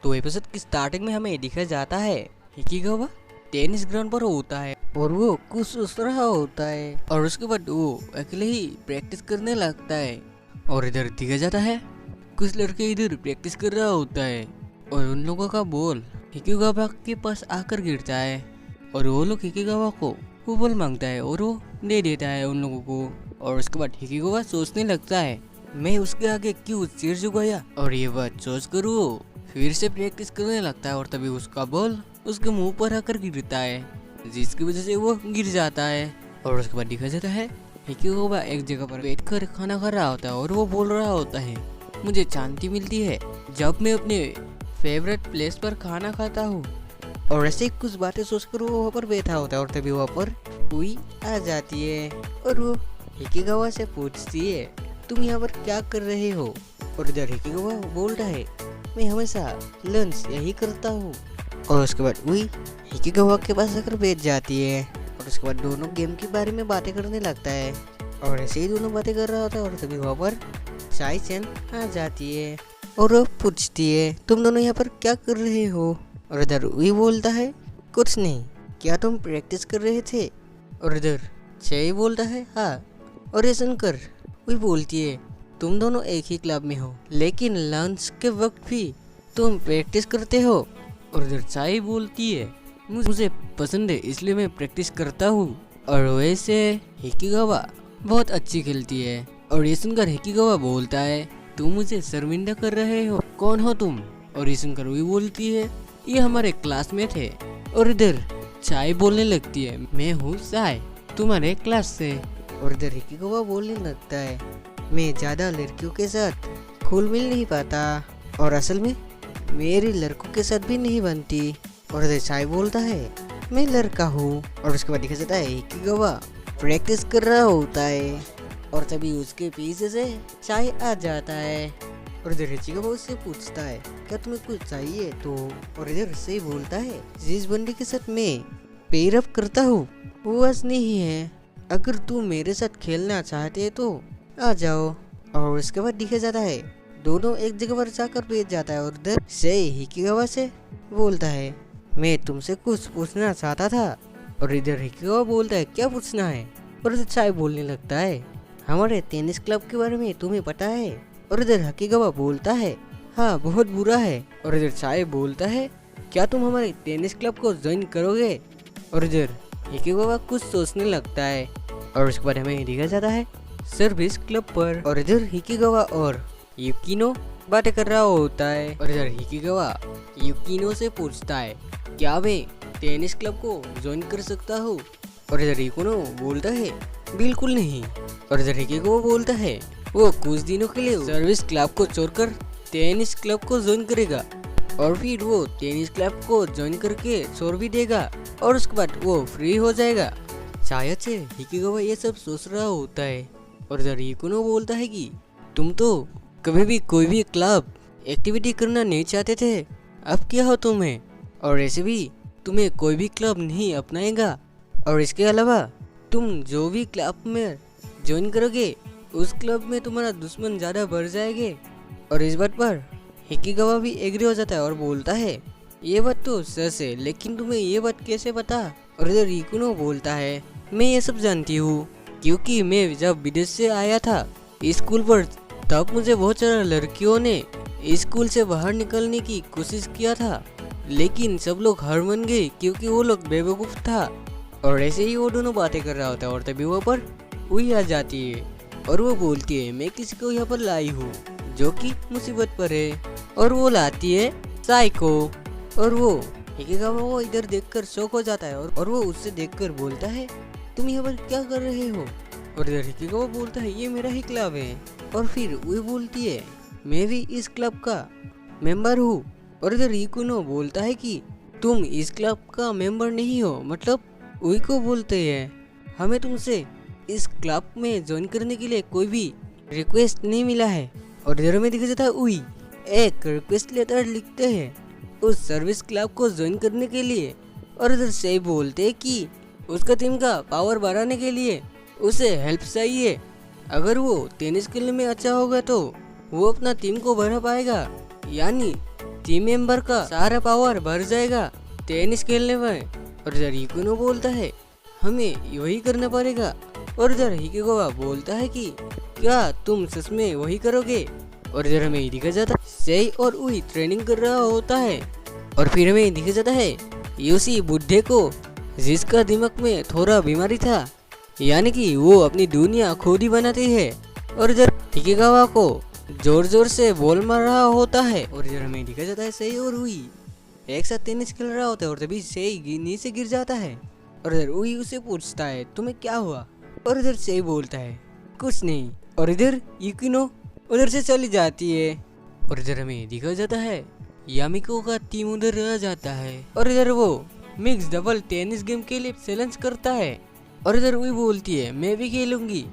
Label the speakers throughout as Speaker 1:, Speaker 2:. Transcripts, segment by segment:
Speaker 1: तो एपिसोड की स्टार्टिंग में हमें दिखाया जाता है हिकिगावा टेनिस ग्राउंड पर होता है और वो कुछ सोच रहा होता है और उसके बाद वो अकेले ही प्रैक्टिस करने लगता है। और इधर दिखा जाता है कुछ लड़के इधर प्रैक्टिस कर रहा होता है और उन लोगों का बॉल हिकिगावा के पास आकर गिरता है और वो लोग हिकिगावा को वो बॉल मांगता है और वो दे देता है उन लोगों को। और उसके बाद हिकिगावा सोचने लगता है मैं उसके आगे क्यों सिर झुकाया, और ये बात सोच कर वो फिर से प्रैक्टिस करने लगता है और तभी उसका बॉल उसके मुंह पर आकर गिरता है जिसकी वजह से वो गिर जाता है। और उसके बाद दिखा जाता है हिकिगावा एक जगह पर बैठकर खाना खा रहा होता है और वो बोल रहा होता है मुझे शांति मिलती है जब मैं अपने फेवरेट प्लेस पर खाना खाता हूँ। और ऐसे कुछ बातें सोचकर वो वहाँ पर बैठा होता है और तभी वहाँ पर हुई आ जाती है और वो हिकिगावा से पूछती है तुम यहाँ पर क्या कर रहे हो। और इधर हिकिगावा बोलता है मैं हमेशा लंच यही करता हूँ। और उसके बाद वही हिकिगावा के पास आकर बैठ जाती है और उसके बाद दोनों गेम के बारे में बातें करने लगता है। और ऐसे ही दोनों बातें कर रहा होता है और तभी वहाँ पर चाय चैन आ जाती है और वो पूछती है तुम दोनों यहाँ पर क्या कर रहे हो। और इधर वही बोलता है कुछ नहीं, क्या तुम प्रैक्टिस कर रहे थे। और इधर छई बोलता है हाँ। और ये सुनकर वही बोलती है तुम दोनों एक ही क्लब में हो लेकिन लंच के वक्त भी तुम प्रैक्टिस करते हो। और इधर चाय बोलती है मुझे पसंद है इसलिए मैं प्रैक्टिस करता हूँ। और वैसे हिकिगावा बहुत अच्छी खेलती है। और ये सुनकर हिकिगावा बोलता है तुम मुझे शर्मिंदा कर रहे हो, कौन हो तुम। और ये सुनकर वही बोलती है ये हमारे क्लासमेट है। और इधर चाय बोलने लगती है मैं हूँ चाय तुम्हारे क्लास से। और इधर हिकिगावा बोलने लगता है मैं ज़्यादा लड़कियों के साथ घुल मिल नहीं पाता और असल में मेरी लड़कों के साथ भी नहीं बनती। और इधर चाय बोलता है मैं लड़का हूँ। और उसके बाद दिखा जाता है हिकिगावा प्रैक्टिस कर रहा होता है और तभी उसके पीछे से चाय आ जाता है। और इधर हिकिगावा उससे पूछता है क्या तुम्हें कुछ चाहिए तो। और इधर से बोलता है जिस बंदी के साथ मैं पेयर अप करता हूँ वो आज नहीं है, अगर तू मेरे साथ खेलना चाहते तो आ जाओ। और उसके बाद दिखा जाता है दोनों एक जगह पर जाकर बैठ जाता है और इधर से हिकिगावा से बोलता है मैं तुमसे कुछ पूछना चाहता था। और इधर हिकिगावा बोलता है क्या पूछना है। और इधर चाय बोलने लगता है हमारे टेनिस क्लब के बारे में तुम्हें पता है। और इधर हिकिगावा बोलता है हाँ बहुत बुरा है। और इधर चाय बोलता है क्या तुम हमारे टेनिस क्लब को ज्वाइन करोगे। और इधर हिकिगावा कुछ सोचने लगता है और उसके बाद हमें दिखा जाता है सर्विस क्लब पर। और इधर हिकिगावा और युकिनो बातें कर रहा होता है। और इधर हिकिगावा युकिनो से पूछता है क्या मैं टेनिस क्लब को ज्वाइन कर सकता हूँ। और इधर युकिनो बोलता है बिल्कुल नहीं। और इधर हिकिगावा बोलता है वो कुछ दिनों के लिए सर्विस क्लब को छोड़कर टेनिस क्लब को ज्वाइन करेगा और फिर वो टेनिस क्लब को ज्वाइन करके छोड़ भी देगा और उसके बाद वो फ्री हो जाएगा। शायद से हिकिगावा ये सब सोच रहा होता है। और इधर युकिनो बोलता है कि तुम तो कभी भी कोई भी क्लब एक्टिविटी करना नहीं चाहते थे, अब क्या हो तुम्हें। और ऐसे भी तुम्हें कोई भी क्लब नहीं अपनाएगा और इसके अलावा तुम जो भी क्लब में ज्वाइन करोगे उस क्लब में तुम्हारा दुश्मन ज़्यादा बढ़ जाएंगे। और इस बात पर हिकिगावा भी एग्री हो जाता है और बोलता है ये बात तो सच है लेकिन तुम्हें ये बात कैसे पता। और इधर युकिनो बोलता है मैं ये सब जानती हूँ क्योंकि मैं जब विदेश से आया था स्कूल पर तब मुझे बहुत सारा लड़कियों ने स्कूल से बाहर निकलने की कोशिश किया था लेकिन सब लोग हार मान गए क्योंकि वो लोग बेवकूफ़ था। और ऐसे ही वो दोनों बातें कर रहा होता है और तभी वहाँ पर वही आ जाती है और वो बोलती है मैं किसी को यहाँ पर लाई हूँ जो कि मुसीबत पर है। और वो लाती है चाय को और वो हिकिगावा को इधर देखकर शौक हो जाता है और वो उससे देखकर बोलता है तुम यहाँ पर क्या कर रहे हो। और इधर हिकिगावा बोलता है ये मेरा ही क्लब है। और फिर वो बोलती है मैं भी इस क्लब का मेंबर हूँ। और इधर युकिनो बोलता है कि तुम इस क्लब का मेंबर नहीं हो, मतलब वही को बोलते हैं हमें तुमसे इस क्लब में ज्वाइन करने के लिए कोई भी रिक्वेस्ट नहीं मिला है। और इधर में दिखा जाता है उई एक रिक्वेस्ट लेटर लिखते हैं उस सर्विस क्लब को ज्वाइन करने के लिए। और इधर से बोलते हैं कि उसका टीम का पावर बढ़ाने के लिए उसे हेल्प चाहिए, अगर वो टेनिस खेलने में अच्छा होगा तो वो अपना टीम को बढ़ा पाएगा, यानी टीम मेंबर का सारा पावर भर जाएगा टेनिस खेलने में। और इधर युकिनो बोलता है हमें वही करना पड़ेगा। और इधर हिकिगावा बोलता है कि क्या तुम सच में वही करोगे। और इधर हमें दिखा जाता है सेई और उई ट्रेनिंग कर रहा होता है। और फिर हमें दिखा जाता है यूसी बुड्ढे को जिसका दिमाग में थोड़ा बीमारी था, यानी कि वो अपनी दुनिया खुद ही बनाती है। और इधर हिकिगावा को जोर जोर से बॉल मार रहा होता है। और इधर हमें दिखा जाता है सेई और उई एक साथ टेनिस खेल रहा होता है और तभी सेई नीचे गिर जाता है। और इधर उई उसे पूछता है तुम्हें क्या हुआ। और इधर सेई बोलता है कुछ नहीं। और इधर युकिनो उधर से चली जाती है। और इधर हमें दिखा जाता है यामिको का टीम उधर रह जाता है। और इधर वो मिक्स डबल टेनिस गेम के लिए चैलेंज करता है। और इधर उई बोलती है मैं भी खेलूंगी।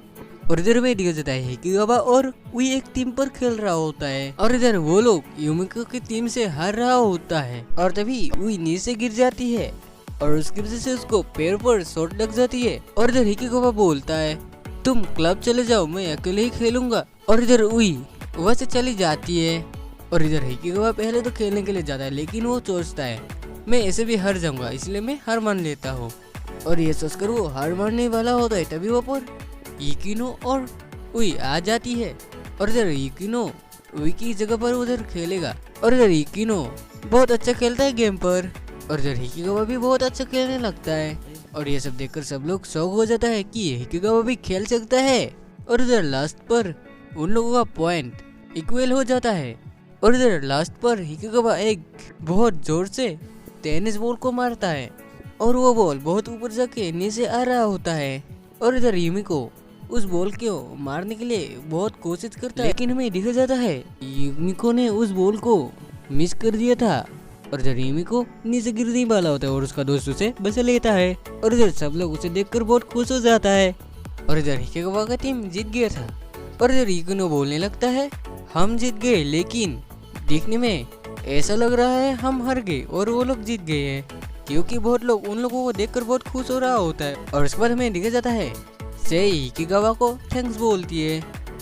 Speaker 1: और इधर में दिखा जाता है हिकिगावा और उई एक टीम पर खेल रहा होता है। और इधर वो लोग यामिको की टीम से हार रहा होता है। और तभी उई नीचे गिर जाती है और उसकी वजह से उसको पैर पर चोट लग जाती है। और इधर हिकिगावा बोलता है तुम क्लब चले जाओ मैं अकेले ही खेलूंगा। और इधर उई वहां से चली जाती है। और इधर हिकिगावा पहले तो खेलने के लिए जाता है लेकिन वो सोचता है मैं ऐसे भी हार जाऊंगा इसलिए मैं हार मान लेता हूँ। और ये सोचकर वो हार मानने वाला होता है तभी वहाँ पर युकिनो और उई आ जाती है। और इधर युकिनो उई की जगह पर उधर खेलेगा। और इधर युकिनो बहुत अच्छा खेलता है गेम पर। और इधर हिकिगावा भी बहुत अच्छा खेलने लगता है। और ये सब देखकर सब लोग शौक हो जाता है कि हिकिगावा भी खेल सकता है। और इधर लास्ट पर उन लोगों का पॉइंट इक्वल हो जाता है। और इधर लास्ट पर हिकिगावा एक बहुत जोर से टेनिस बॉल को मारता है और वो बॉल बहुत ऊपर जाके नीचे आ रहा होता है। और इधर युमिको उस बॉल को मारने के लिए बहुत कोशिश करता है लेकिन हमें दिखा जाता है युमिको ने उस बॉल को मिस कर दिया था। और इधर युमिको नीचे गिरने वाला होता है और उसका दोस्त उसे बचा लेता है। और इधर सब लोग उसे देखकर बहुत खुश हो जाता है। और इधर हिकिगावा का टीम जीत गया था। और इधर युकिनो बोलने लगता है हम जीत गए लेकिन देखने में ऐसा लग रहा है हम हार गए और वो लोग जीत गए हैं, क्योंकि बहुत लोग उन लोगों को देखकर बहुत खुश हो रहा होता है। और उसके बाद हमें दिखा जाता है सेई हिकिगावा को थैंक्स बोलती है।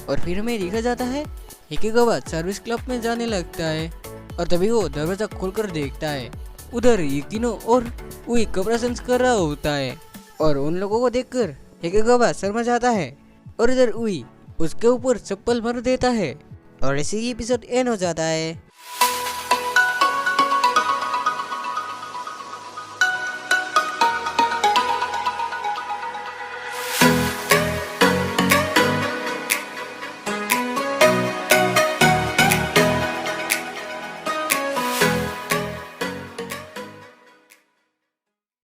Speaker 1: और फिर हमें दिखा जाता है हिकिगावा सर्विस क्लब में जाने लगता है। और तभी वो दरवाजा खोलकर देखता है उधर युकिनो और उई कपड़ा चेंज कर रहा होता है। और उन लोगों को देखकर हिकिगावा शर्मा जाता है और इधर उई उसके ऊपर चप्पल मार देता है। और ऐसे ही एपिसोड एंड हो जाता है।